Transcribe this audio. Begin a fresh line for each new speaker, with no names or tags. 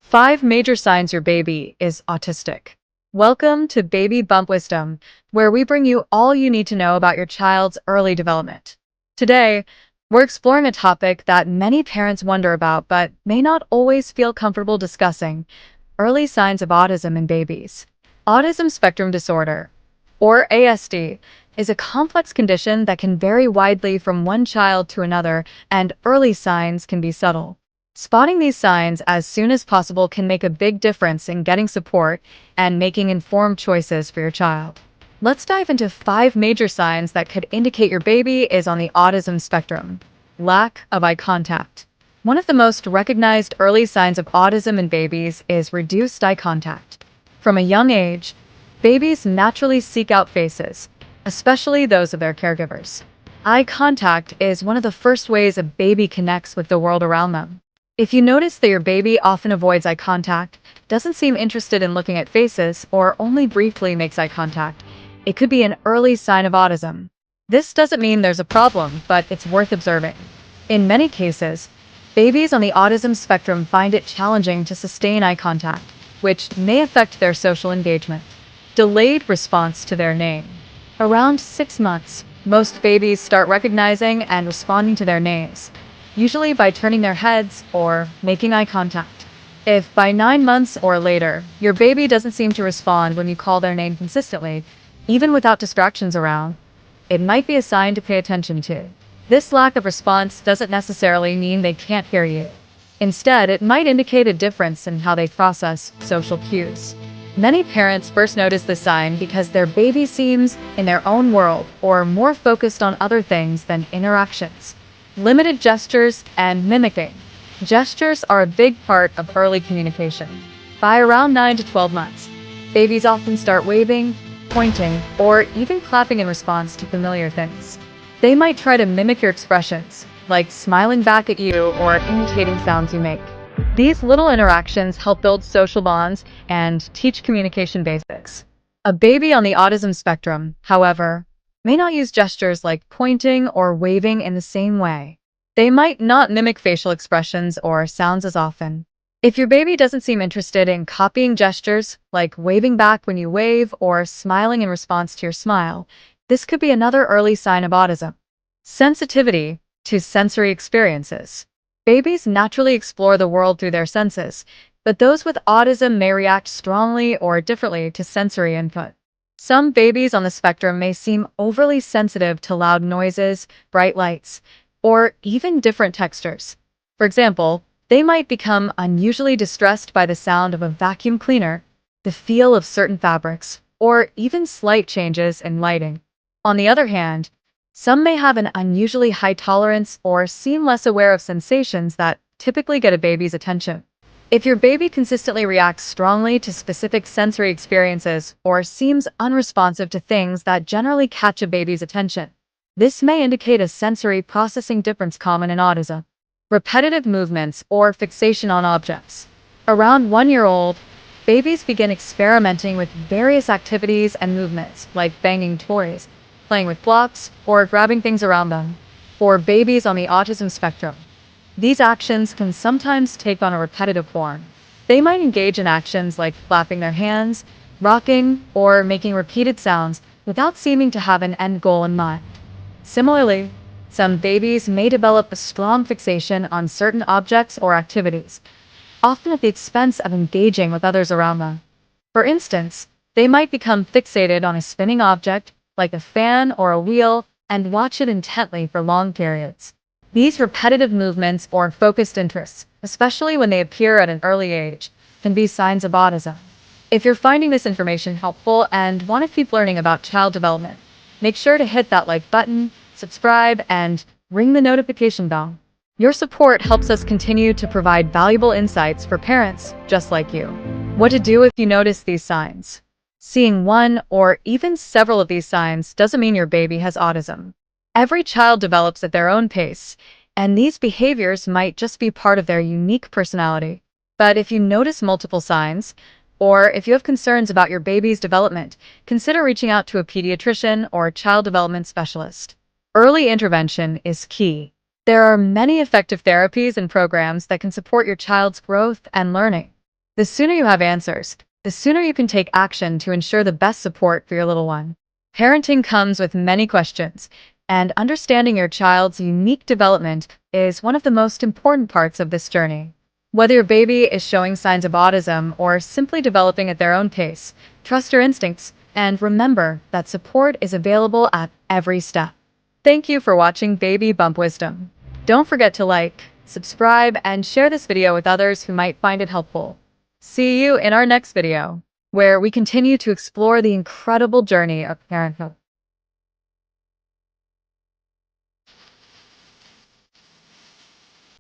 5 major signs your baby is autistic. Welcome to Baby Bump Wisdom, where we bring you all you need to know about your child's early development. Today, we're exploring a topic that many parents wonder about but may not always feel comfortable discussing: early signs of autism in babies. Autism spectrum disorder, or ASD, is a complex condition that can vary widely from one child to another, and early signs can be subtle. Spotting these signs as soon as possible can make a big difference in getting support and making informed choices for your child. Let's dive into 5 major signs that could indicate your baby is on the autism spectrum. Lack of eye contact. One of the most recognized early signs of autism in babies is reduced eye contact. From a young age, babies naturally seek out faces, especially those of their caregivers. Eye contact is one of the first ways a baby connects with the world around them. If you notice that your baby often avoids eye contact, doesn't seem interested in looking at faces, or only briefly makes eye contact, it could be an early sign of autism. This doesn't mean there's a problem, but it's worth observing. In many cases, babies on the autism spectrum find it challenging to sustain eye contact, which may affect their social engagement. Delayed response to their name. Around 6 months, most babies start recognizing and responding to their names, usually by turning their heads or making eye contact. If by 9 months or later, your baby doesn't seem to respond when you call their name consistently, even without distractions around, it might be a sign to pay attention to. This lack of response doesn't necessarily mean they can't hear you. Instead, it might indicate a difference in how they process social cues. Many parents first notice this sign because their baby seems in their own world or more focused on other things than interactions. Limited gestures and mimicking. Gestures are a big part of early communication. By around 9 to 12 months, babies often start waving, pointing, or even clapping in response to familiar things. They might try to mimic your expressions, like smiling back at you or imitating sounds you make. These little interactions help build social bonds and teach communication basics. A baby on the autism spectrum, however, may not use gestures like pointing or waving in the same way. They might not mimic facial expressions or sounds as often. If your baby doesn't seem interested in copying gestures, like waving back when you wave or smiling in response to your smile, this could be another early sign of autism. Sensitivity to sensory experiences. Babies naturally explore the world through their senses, but those with autism may react strongly or differently to sensory input. Some babies on the spectrum may seem overly sensitive to loud noises, bright lights, or even different textures. For example, they might become unusually distressed by the sound of a vacuum cleaner, the feel of certain fabrics, or even slight changes in lighting. On the other hand, some may have an unusually high tolerance or seem less aware of sensations that typically get a baby's attention. If your baby consistently reacts strongly to specific sensory experiences or seems unresponsive to things that generally catch a baby's attention, this may indicate a sensory processing difference common in autism. Repetitive movements or fixation on objects. Around 1 year old, babies begin experimenting with various activities and movements, like banging toys, playing with blocks, or grabbing things around them. For babies on the autism spectrum, these actions can sometimes take on a repetitive form. They might engage in actions like flapping their hands, rocking, or making repeated sounds without seeming to have an end goal in mind. Similarly, some babies may develop a strong fixation on certain objects or activities, often at the expense of engaging with others around them. For instance, they might become fixated on a spinning object, like a fan or a wheel, and watch it intently for long periods. These repetitive movements or focused interests, especially when they appear at an early age, can be signs of autism. If you're finding this information helpful and want to keep learning about child development, make sure to hit that like button, subscribe, and ring the notification bell. Your support helps us continue to provide valuable insights for parents just like you. What to do if you notice these signs. Seeing one or even several of these signs doesn't mean your baby has autism. Every child develops at their own pace, and these behaviors might just be part of their unique personality. But if you notice multiple signs, or if you have concerns about your baby's development, consider reaching out to a pediatrician or child development specialist. Early intervention is key. There are many effective therapies and programs that can support your child's growth and learning. The sooner you have answers, the sooner you can take action to ensure the best support for your little one. Parenting comes with many questions, and understanding your child's unique development is one of the most important parts of this journey. Whether your baby is showing signs of autism or simply developing at their own pace, trust your instincts and remember that support is available at every step. Thank you for watching Baby Bump Wisdom. Don't forget to like, subscribe, and share this video with others who might find it helpful. See you in our next video, where we continue to explore the incredible journey of parenthood.